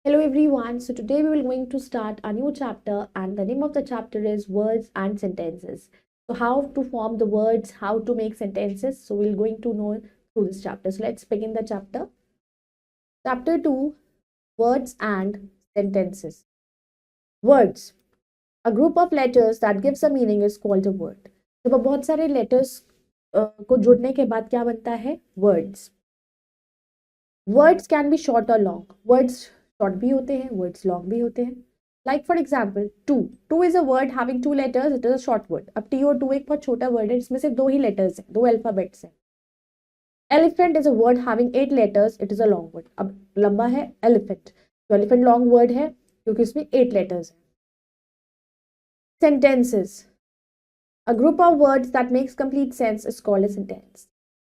Hello everyone. So today we will going to start a new chapter and the name of the chapter is words and sentences. So how to form the words, how to make sentences. So we're going to know through this chapter. So let's begin the chapter. Chapter 2, words and sentences. Words. A group of letters that gives a meaning is called a word. जब बहुत सारे letters को जुड़ने के बाद क्या बनता है? Words. Words can be short or long. Words short भी होते हैं, words long भी होते हैं. Like for example, two. Two is a word having two letters. It is a short word. अब T और two एक बहुत छोटा word है जिसमें सिर्फ दो ही letters हैं, दो alphabets हैं. Elephant is a word having 8 letters. It is a long word. अब लंबा है elephant. तो elephant long word है क्योंकि इसमें 8 letters हैं. Sentences. A group of words that makes complete sense is called a sentence.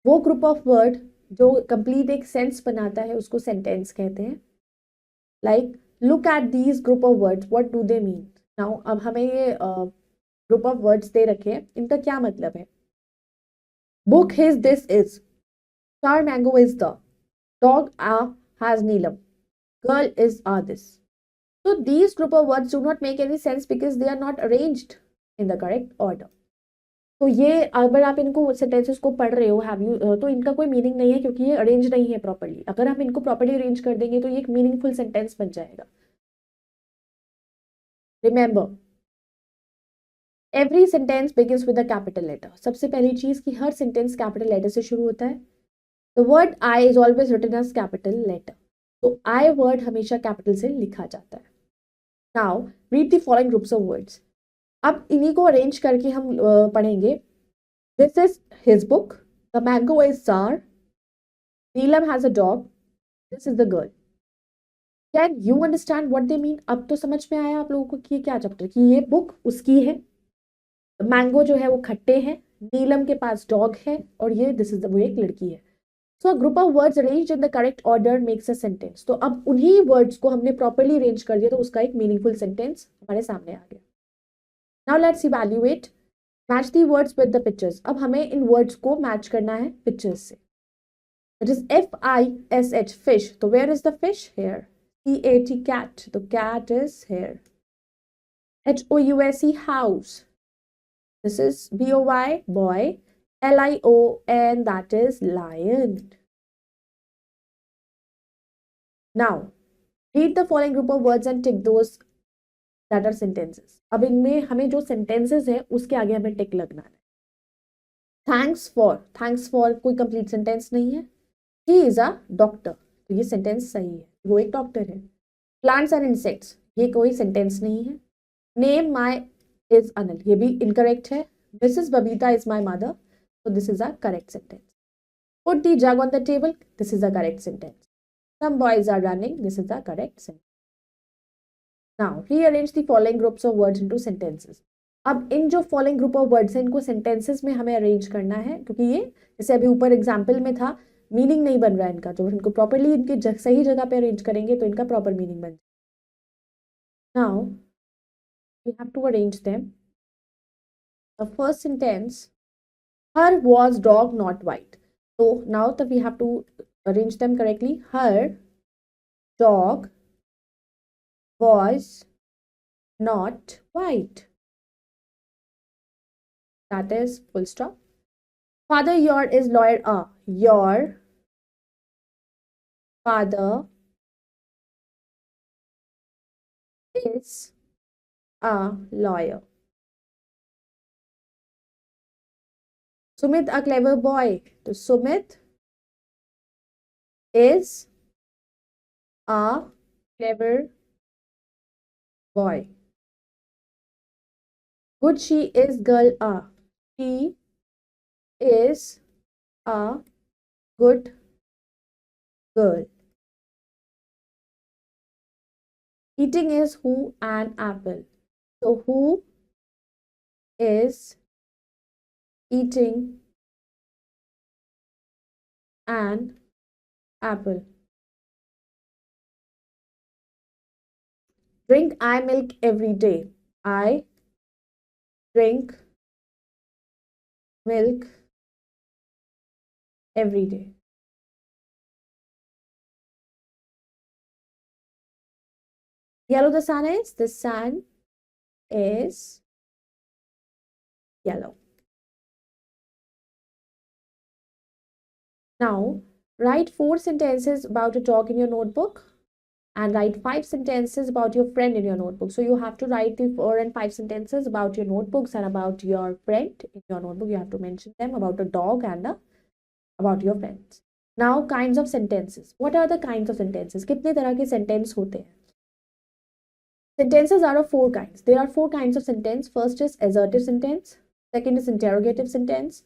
वो group of word जो complete एक sense बनाता है उसको sentence कहते हैं. Like look at these group of words, what do they mean? Now अब हमें ये group of words दे रखे हैं, इनका क्या मतलब है? Book his this is, star mango is the, dog has Neelam, girl is are this. So these group of words do not make any sense because they are not arranged in the correct order. तो ये अगर आप इनको sentences को पढ़ रहे हो have you तो इनका कोई मीनिंग नहीं है क्योंकि ये अरेंज नहीं है प्रॉपर्ली. अगर हम इनको प्रॉपर्ली अरेंज कर देंगे तो ये एक मीनिंगफुल सेंटेंस बन जाएगा. Remember every sentence begins with a capital letter. सबसे पहली चीज कि हर सेंटेंस कैपिटल लेटर से शुरू होता है. The word I is always written as capital letter. तो आई वर्ड हमेशा कैपिटल से लिखा जाता है. Now read the following groups of words. अब इन्हीं को अरेंज करके हम पढ़ेंगे. This is his book, the mango is sour, Neelam has a dog, this is the girl. Can you understand what they mean? अब तो समझ में आया आप लोगों को कि ये क्या चैप्टर, कि ये बुक उसकी है, मैंगो जो है वो खट्टे हैं, नीलम के पास डॉग है और ये दिस इज वो एक लड़की है. So group of words arranged in the correct order makes a sentence. तो अब उन्हीं वर्ड्स को हमने प्रॉपर्ली अरेंज कर दिया तो उसका एक मीनिंगफुल सेंटेंस हमारे सामने आ गया. Now let's evaluate. Match the words with the pictures. अब हमें इन वर्ड्स को मैच करना है पिक्चर्स से. It is FISH fish. तो where is the fish? Here. CAT cat. तो cat is here. HOUSE house. This is BOY boy. LION that is lion. Now read the following group of words and tick those that are sentences. अब इनमें हमें जो sentences है उसके आगे हमें टिक लगना है. थैंक्स फॉर कोई कंप्लीट सेंटेंस नहीं है. He is a doctor. तो ये सेंटेंस सही है, वो एक डॉक्टर है. Plants and insects. ये कोई सेंटेंस नहीं है. Name my is Anil. ये भी इनकरेक्ट है. Mrs Babita is my mother. So this is a correct sentence. Put the jug on the table. This is a correct sentence. Some boys are running. This is a correct sentence. Now rearrange the following groups of words into sentences. अब इन जो following group of words हैं इनको sentences में हमें arrange करना है क्योंकि ये जैसे अभी ऊपर एग्जाम्पल में था मीनिंग नहीं बन रहा है इनका. जो इनको प्रॉपरली इनके सही जगह पे अरेंज करेंगे तो इनका प्रॉपर मीनिंग बन जाएगा. Now we have to arrange them. The first sentence, her was dog not white. So now that we have to arrange them correctly. Her dog was not white. That is full stop. Father your is lawyer a. Your father is a lawyer. Sumit a clever boy. So Sumit is a clever boy. Good she is girl a. She is a good girl. Eating is who an apple. So who is eating an apple? Drink I milk every day. I drink milk every day. Yellow the sun is, the sun is yellow. Now, write 4 sentences about a dog in your notebook and write 5 sentences about your friend in your notebook. So you have to write the 4 and 5 sentences about your notebooks and about your friend in your notebook. You have to mention them about a dog and about your friends. Now, kinds of sentences. What are the kinds of sentences? कितने तरह के sentence होते हैं? Sentences are of 4 kinds. There are 4 kinds of sentence. First is assertive sentence. Second is interrogative sentence.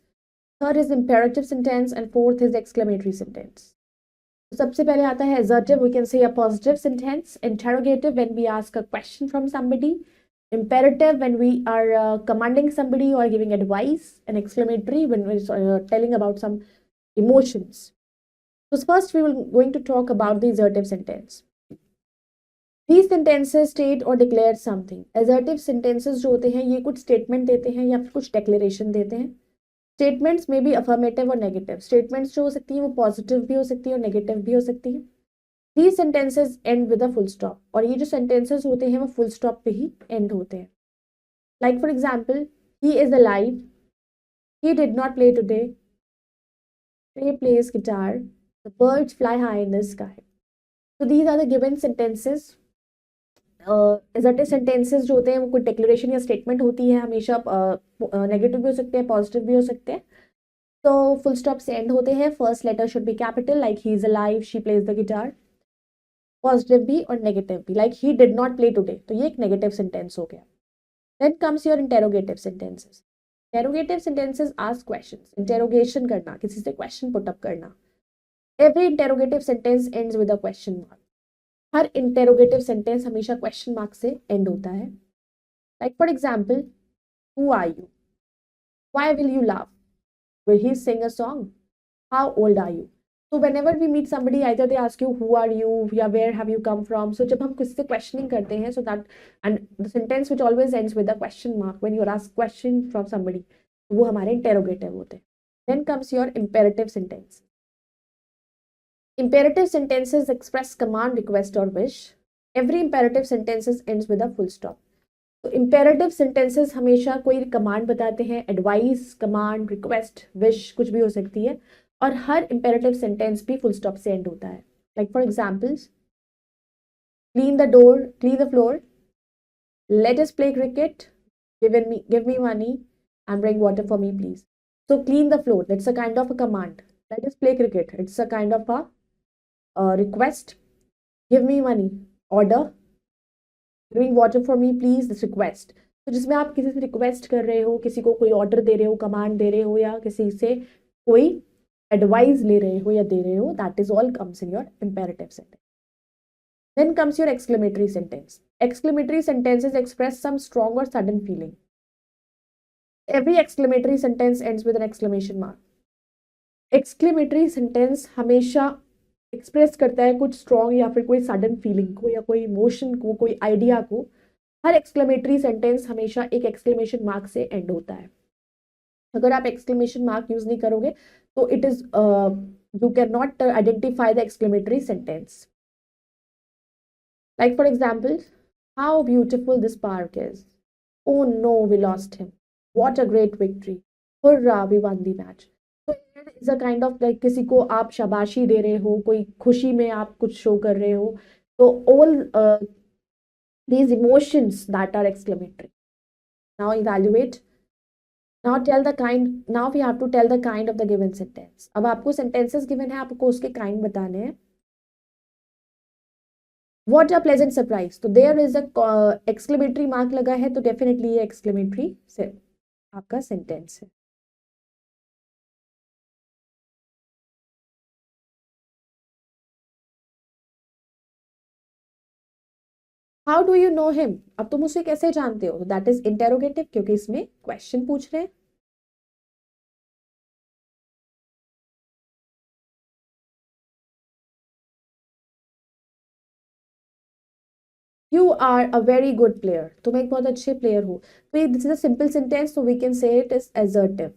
Third is imperative sentence. And fourth is exclamatory sentence. सबसे पहले आता है assertive. We can say a positive sentence. Interrogative when we ask a question from somebody. Imperative when we are commanding somebody or giving advice. And exclamatory when we're telling about some emotions. So first we will going to talk about the assertive sentence. These sentences state or declare something. Assertive sentences जो होते हैं ये कुछ statement देते हैं या फिर कुछ declaration देते हैं. Statements may be affirmative or negative. Statements जो हो सकती है वो positive भी हो सकती है और negative भी हो सकती है. These sentences end with a full stop. और ये जो sentences होते हैं वो full stop पे ही end होते हैं. Like for example, he is alive. He did not play today. He plays guitar. The birds fly high in the sky. So these are the given sentences. Assertive sentences जो होते हैं वो कोई declaration या statement होती है, हमेशा negative भी हो सकते हैं, पॉजिटिव भी हो सकते हैं. तो फुल स्टॉप से एंड होते हैं. First letter should be capital like he is alive, she plays the guitar. Positive भी और नेगेटिव भी like he did not play today, तो ये एक नेगेटिव सेंटेंस हो गया. Then comes your interrogative sentences. Interrogative sentences ask questions. Interrogation करना, किसी से क्वेश्चन पुट अप करना. Every interrogative sentence ends with a question mark. हर इंटेरोगेटिव सेंटेंस हमेशा क्वेश्चन मार्क से एंड होता है. Like for example, who are you, why will you laugh, will he sing a song, how old are you. So whenever we meet somebody, either they ask you who are you या where have you come from. So जब हम किसी से questioning करते हैं, so that and the sentence which always ends with a question mark when you ask question from somebody, वो हमारे interrogative होते हैं. Then comes your imperative sentence. Imperative sentences express command, request or wish. Every imperative sentences ends with a full stop. तो imperative sentences हमेशा कोई command बताते हैं, advice, command, request, wish कुछ भी हो सकती है. और हर imperative sentence भी full stop से end होता है. Like for examples, clean the door, clean the floor, let us play cricket, give me money and bring water for me please. So clean the floor, that's a kind of a command. Let us play cricket, it's a kind of a request. Give me money, order. Bring water for me please, this request. तो जिसमें आप किसी से request कर रहे हो, किसी को कोई ऑर्डर दे रहे हो, कमांड दे रहे हो या किसी से कोई एडवाइस ले रहे हो या दे रहे हो, that is all comes in your imperative sentence. Then comes your exclamatory sentence. Exclamatory sentences express some strong or sudden feeling. Every exclamatory sentence ends with an exclamation mark. Exclamatory sentence हमेशा express करता है कुछ strong या फिर कोई sudden feeling को या कोई इमोशन को, कोई आइडिया को. हर एक्सक्लेमेटरी सेंटेंस हमेशा एक एक्सक्लेमेशन मार्क से एंड होता है. अगर आप एक्सक्लेमेशन मार्क यूज नहीं करोगे तो it is you can not identify the exclamatory sentence. Like for example, how beautiful this park is, oh no we lost him, what a great victory, hurrah we won the match. So it is a kind of like किसी को आप शाबाशी दे रहे हो, कोई खुशी में आप कुछ शो कर रहे हो. तो all these emotions that are exclamatory. Now evaluate. Now tell the kind. Now we have to tell the kind of the given sentence. अब आपको sentences given है, आपको उसके kind बताने हैं. What a pleasant surprise. तो there is a exclamatory mark लगा है, तो definitely ये exclamatory से आपका sentence है. How do you know him? अब तुम उसे कैसे जानते हो? That is interrogative क्योंकि इसमें question पूछ रहे हैं. You are a very good player. तुम एक बहुत अच्छे player हो. तो this is a simple sentence, so we can say it is assertive.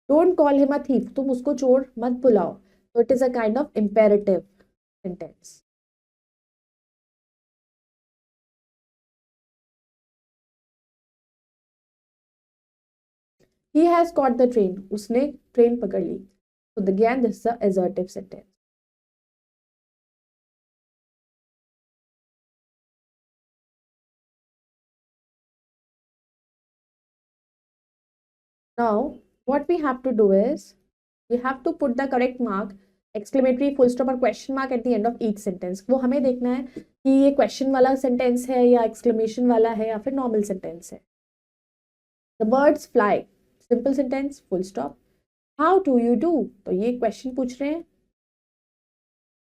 Don't call him a thief, तुम उसको चोर मत बुलाओ, तो it is a kind of imperative sentence. He has caught the train, उसने ट्रेन पकड़ ली. तो द ज्ञान this is a assertive sentence. Now, what we have to do is we have to put the correct mark, exclamatory, full stop और question mark at the end of each sentence. वो हमें देखना है कि ये question वाला sentence है या exclamation वाला है या फिर normal sentence है. The birds fly. Simple sentence, full stop. How do you do? तो ये question पूछ रहे हैं.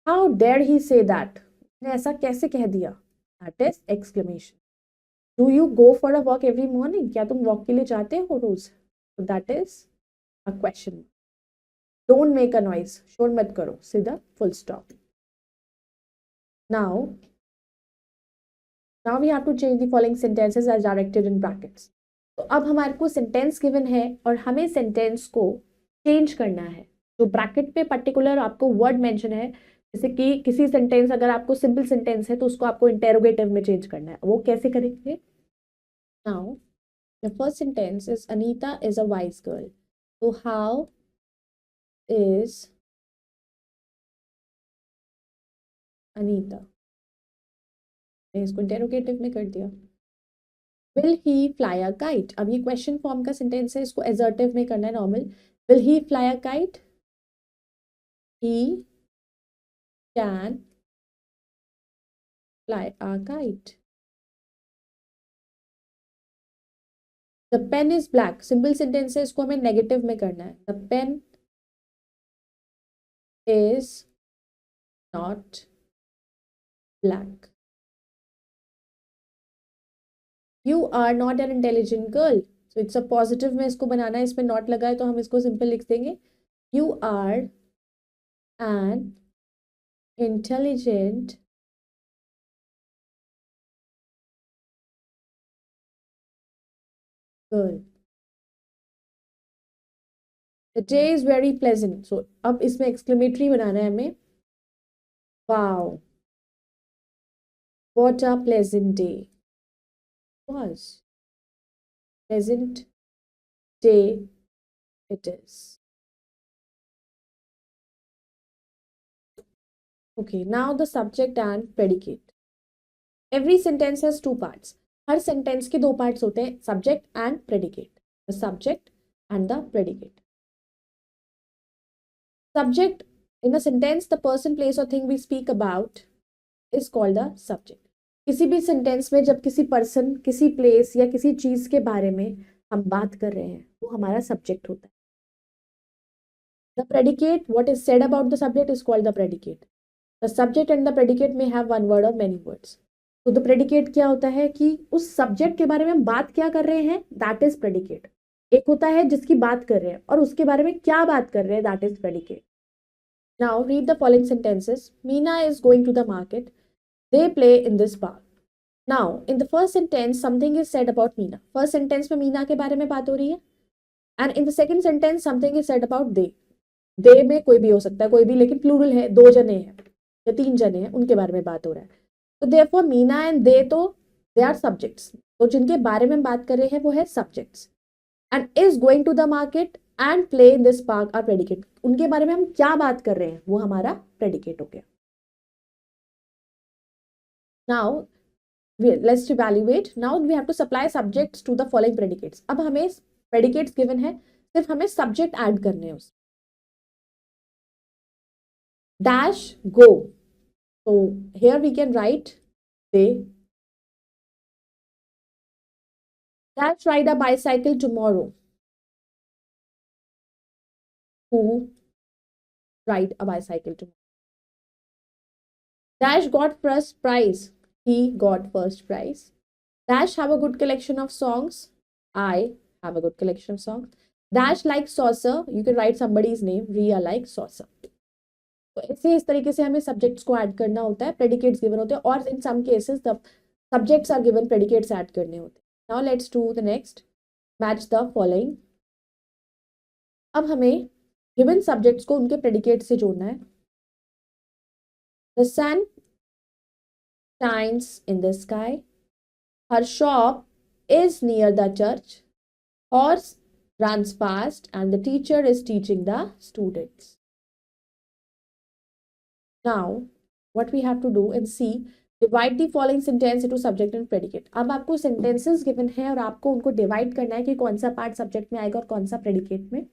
How dare he say that? उसने ऐसा कैसे कह दिया? That is exclamation. Do you go for a walk every morning? क्या तुम walk के लिए जाते हो रोज? So that is a question. Don't make a noise. शोर मत करो. सीधा full stop. Now we have to change the following sentences as directed in brackets. तो अब हमारे को सेंटेंस गिवन है और हमें सेंटेंस को चेंज करना है. तो ब्रैकेट पे पर्टिकुलर आपको वर्ड मेंशन है, जैसे कि किसी सेंटेंस अगर आपको सिंपल सेंटेंस है तो उसको आपको इंटेरोगेटिव में चेंज करना है. वो कैसे करेंगे? Now the first sentence is Anita is a wise girl. तो हाउ इज अनीता, इसको इंटेरोगेटिव में कर दिया. Will he fly a kite, अब ये क्वेश्चन फॉर्म का सेंटेंस है, इसको असर्टिव में करना है normal. Will he fly a kite? He can fly a kite. The pen is black, simple sentence है, इसको हमें नेगेटिव में करना है. The pen is not black. You are not an intelligent girl, so it's a positive में इसको बनाना है, इसमें नॉट लगा है तो हम इसको सिंपल लिख देंगे. You are an intelligent girl. The day is very pleasant, so अब इसमें एक्सक्लेमेटरी बनाना है हमें. Wow, what a pleasant day was. Pleasant day it is. Okay, now the subject and predicate. Every sentence has two parts. Her sentence के दो parts होते हैं, subject and predicate. The subject and the predicate. Subject, in a sentence, the person, place or thing we speak about is called the subject. किसी भी sentence में जब किसी person, किसी प्लेस या किसी चीज के बारे में हम बात कर रहे हैं, वो हमारा सब्जेक्ट होता है. The predicate, what is said about the subject is called the predicate. The subject and the predicate may have one word or many words. तो the predicate क्या होता है कि उस सब्जेक्ट के बारे में हम बात क्या कर रहे हैं, that is predicate. एक होता है जिसकी बात कर रहे हैं और उसके बारे में क्या बात कर रहे हैं, that is predicate. Now read the following sentences. Meena is going to the market. They play in this park. Now in the first sentence something is said about Meena. First sentence में मीना के बारे में बात हो रही है. And in the second sentence something is said about they. दे में कोई भी हो सकता है, कोई भी, लेकिन प्लूरल है, दो जने हैं या तीन जने हैं, उनके बारे में बात हो रहा है. तो देयरफॉर मीना एंड दे, तो दे आर सब्जेक्ट्स. तो जिनके बारे में हम बात कर रहे हैं वो है subjects. And is going to the market and play in this park are predicate. उनके बारे में हम क्या बात कर रहे हैं वो हमारा प्रेडिकेट हो गया. Now let's evaluate. Now we have to supply subjects to the following predicates. अब हमें प्रेडिकेट्स गिवन है, सिर्फ हमें सब्जेक्ट ऐड करने हैं. Dash go. So here we can write they. Dash ride a bicycle tomorrow. Who ride a bicycle tomorrow? Dash got first prize. He got first prize. Dash have a good collection of songs. I have a good collection of songs. Dash like saucer. You can write somebody's name. Ria like saucer. तो ऐसे इस तरीके से हमें subjects को add करना होता है. प्रेडिकेट्स गिवन होते हैं और in some cases the subjects are given, predicates add करने होते हैं. Now let's do the next. Match the following. अब हमें गिवन सब्जेक्ट्स को उनके प्रेडिकेट से जोड़ना है। The sun shines in the sky, her shop is near the church, horse runs fast, and the teacher is teaching the students. Now what we have to do in C, divide the following sentence into subject and predicate. अब आपको sentences given है और आपको उनको divide करना है कि कौन सा part subject में आएगा और कौन सा predicate में.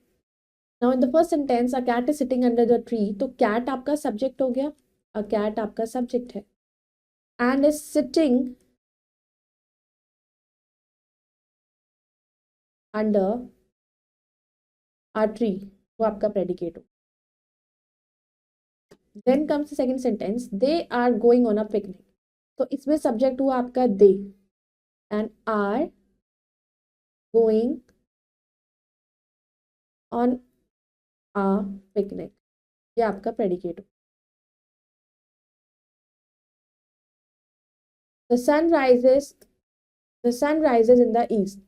Now in the first sentence, a cat is sitting under the tree, तो cat आपका subject हो गया, a cat आपका subject है, and is sitting under a tree, वो आपका predicate हो. Then comes the second sentence, they are going on a picnic, तो इसमें subject हुआ आपका they, and are going on a picnic, ये आपका predicate हो. The sun rises in the east,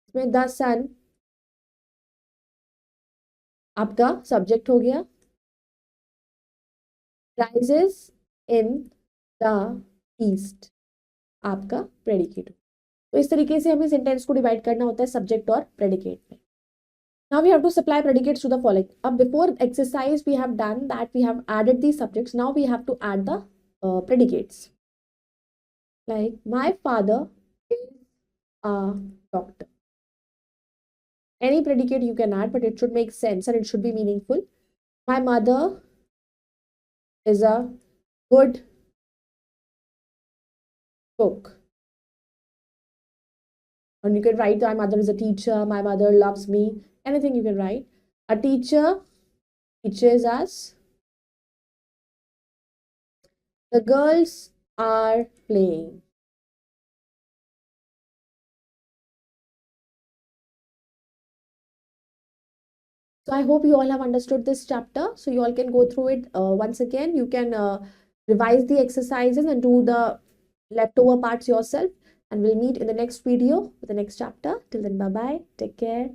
इसमें the sun आपका subject हो गया, rises in the east आपका predicate हो. तो इस तरीके से हमें सेंटेंस को डिवाइड करना होता है सब्जेक्ट और प्रेडिकेट में. Now we have to supply predicates to the following. अब before exercise we have done that, we have added these subjects. Now we have to add the predicates. Like my father is a doctor. Any predicate you can add, but it should make sense and it should be meaningful. My mother is a good cook. And you can write, my mother is a teacher, my mother loves me, anything you can write. A teacher teaches us. The girls are playing. So I hope you all have understood this chapter. So you all can go through it once again. You can revise the exercises and do the leftover parts yourself. And we'll meet in the next video with the next chapter. Till then, bye-bye. Take care.